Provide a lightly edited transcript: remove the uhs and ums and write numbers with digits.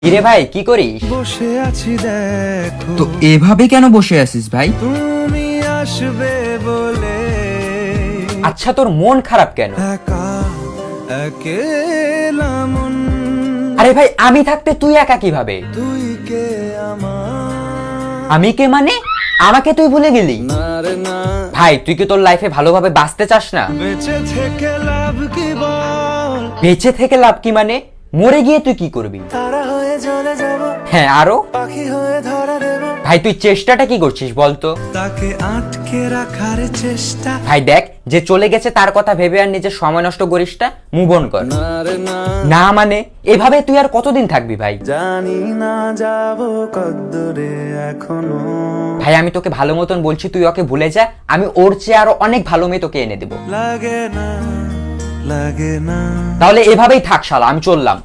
কিরে ভাই কি করিস? বসে আছি দেখো, তো এভাবে কেন বসে আছিস ভাই? তুমি আসবে বলে আচ্ছা তোর মন খারাপ কেন? একা একেলা মন, আরে ভাই আমি থাকতে তুই একা কিভাবে? তুই কে আমার আমি কে মানে? আমাকে তুই ভুলে গেলি? না রে না, ভাই তুই কি তোর লাইফে ভালোভাবে বাঁচতে চাস না? বেঁচে থেকে লাভ কি বল, বেঁচে থেকে লাভ কি মানে? মরে গিয়ে তুই কি করবি? তারা হয়ে জ্বলে যাব, হ্যাঁ আরো? পাখি হয়ে ধরা দেব, ভাই তুই চেষ্টাটা কি করছিস বলতো? তাকে আটকে রাখার চেষ্টা, ভাই দেখ যে চলে গেছে তার কথা ভেবে আর নিজের সময় নষ্ট করিস না, মুভ অন কর। না রে না, না মানে এভাবে তুই আর কতদিন থাকবি ভাই? জানি না যাব কদ্দূরে এখনো, ভাই আমি তোকে ভালো মতন বলছি তুই ওকে ভুলে যা, আমি ওর চেয়ে আরো অনেক ভালো মেয়ে তোকে এনে দেবো। লাগে না লাগে না। তাহলে এভাবেই থাক শালা, আমি চললাম।